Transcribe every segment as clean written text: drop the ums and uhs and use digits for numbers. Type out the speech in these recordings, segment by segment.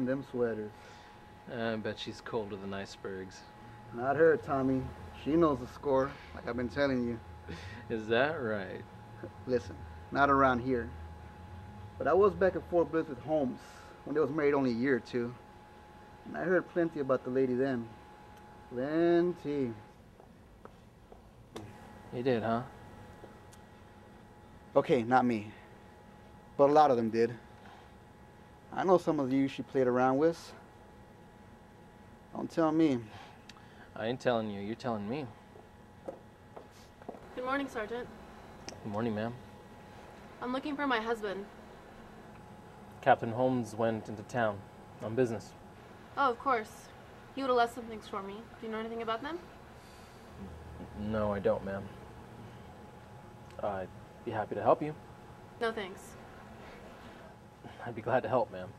wearing them sweaters. I bet she's colder than icebergs. Not her, Tommy. She knows the score, like I've been telling you. Is that right? Listen, not around here. But I was back at Fort Bliss with Holmes when they was married only a year or two. And I heard plenty about the lady then. Plenty. You did, huh? Okay, not me. But a lot of them did. I know some of you she played around with. Don't tell me. I ain't telling you, you're telling me. Good morning, Sergeant. Good morning, ma'am. I'm looking for my husband. Captain Holmes went into town on business. Oh, of course. He would have left some things for me. Do you know anything about them? No, I don't, ma'am. I'd be happy to help you. No, thanks. I'd be glad to help, ma'am.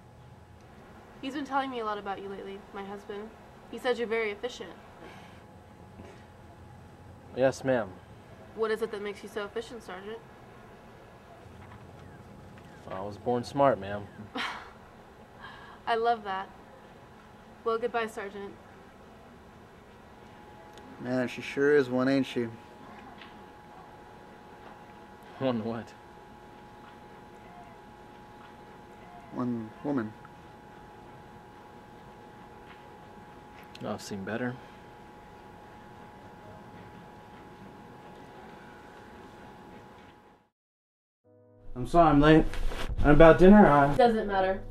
He's been telling me a lot about you lately, my husband. He said you're very efficient. Yes, ma'am. What is it that makes you so efficient, Sergeant? I was born smart, ma'am. I love that. Well, goodbye, Sergeant. Man, she sure is one, ain't she? One what? One woman. I've seen better. I'm sorry I'm late. And about dinner, Doesn't matter.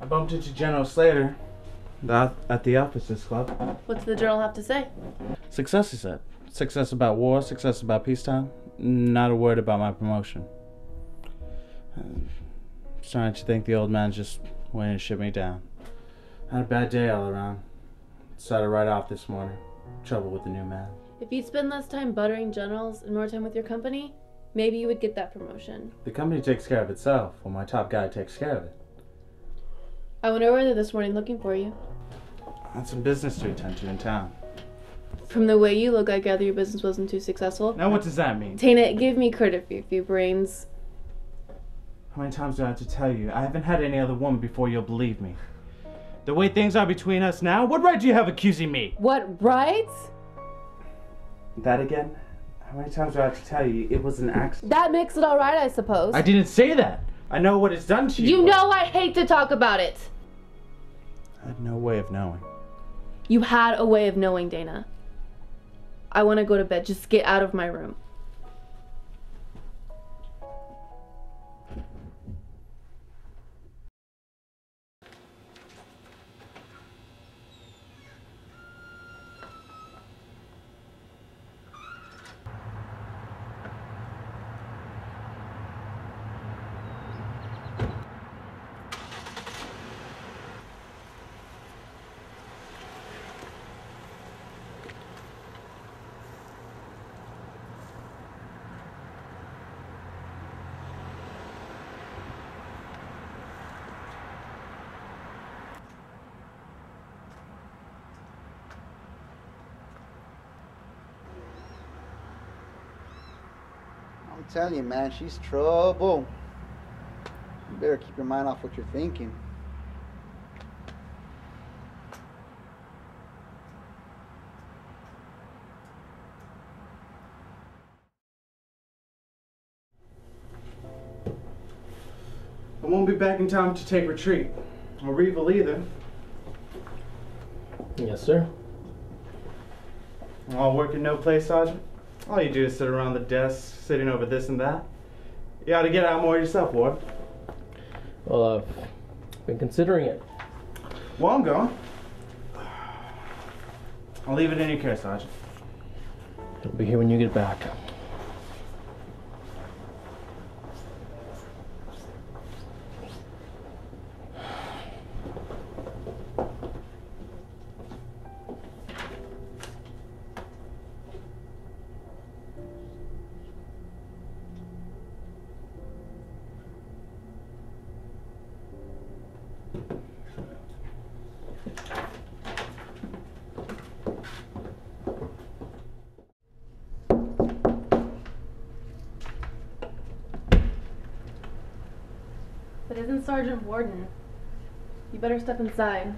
I bumped into General Slater at the officers club. What's the journal have to say? Success, he said. Success about war, success about peacetime. Not a word about my promotion. I'm starting to think the old man's just waiting to shut me down. Had a bad day all around. Started right off this morning. Trouble with the new man. If you'd spend less time buttering generals and more time with your company, maybe you would get that promotion. The company takes care of itself, while my top guy takes care of it. I went over there this morning looking for you. I had some business to attend to in town. From the way you look, I gather your business wasn't too successful. Now what does that mean? Tana, give me credit for your few brains. How many times do I have to tell you? I haven't had any other woman before you'll believe me. The way things are between us now, what right do you have accusing me? What right? That again? How many times do I have to tell you it was an accident? That makes it all right, I suppose. I didn't say that. I know what it's done to you. You know I hate to talk about it. I had no way of knowing. You had a way of knowing, Dana. I want to go to bed. Just get out of my room. I'm telling you, man, she's trouble. You better keep your mind off what you're thinking. I won't be back in time to take retreat. Or Reval either. Yes, sir. All work and no play, Sergeant? All you do is sit around the desk, sitting over this and that. You ought to get out more yourself, Ward. Well, I've been considering it. Well, I'm going. I'll leave it in your care, Sergeant. It'll be here when you get back. But isn't Sergeant Warden? You better step inside.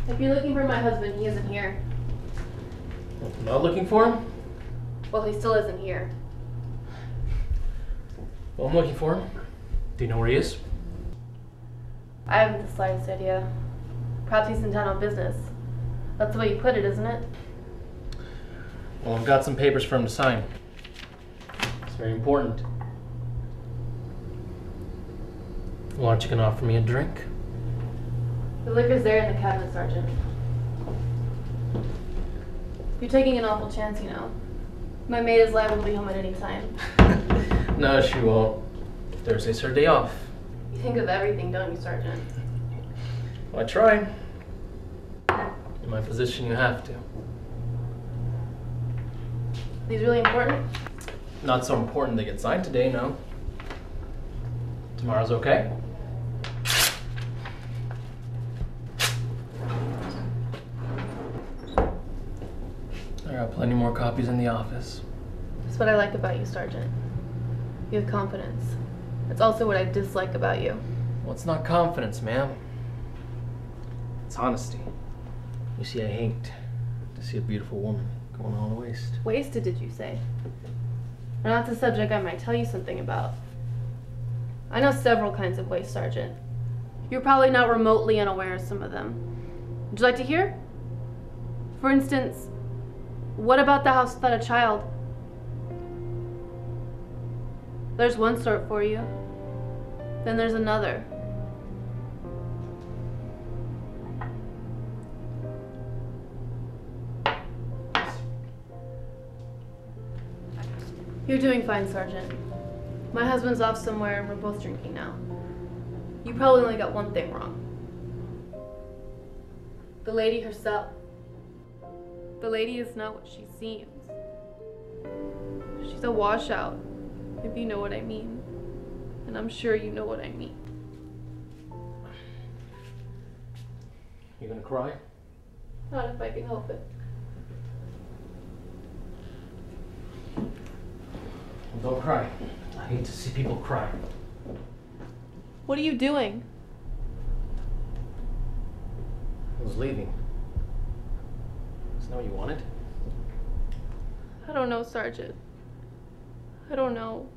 If you're looking for my husband, he isn't here. Not looking for him? Well, he still isn't here. Well, I'm looking for him. Do you know where he is? I haven't the slightest idea. Perhaps he's in town on business. That's the way you put it, isn't it? Well, I've got some papers for him to sign. It's very important. Well, aren't you gonna offer me a drink? The liquor's there in the cabinet, Sergeant. You're taking an awful chance, you know. My maid is liable to be home at any time. No, she won't. Thursday's her day off. You think of everything, don't you, Sergeant? Well, I try. In my position, you have to. These really important? Not so important they get signed today, no. Tomorrow's okay? I got plenty more copies in the office. That's what I like about you, Sergeant. You have confidence. It's also what I dislike about you. Well, it's not confidence, ma'am. It's honesty. You see, I hate to see a beautiful woman going all to waste. Wasted, did you say? Well, that's a subject I might tell you something about. I know several kinds of waste, Sergeant. You're probably not remotely unaware of some of them. Would you like to hear? For instance, what about the house without a child? There's one sort for you. Then there's another. You're doing fine, Sergeant. My husband's off somewhere and we're both drinking now. You probably only got one thing wrong. The lady herself. The lady is not what she seems. She's a washout, if you know what I mean. And I'm sure you know what I mean. You gonna cry? Not if I can help it. Well, don't cry. I hate to see people cry. What are you doing? I was leaving. Isn't that what you wanted? I don't know, Sergeant. I don't know.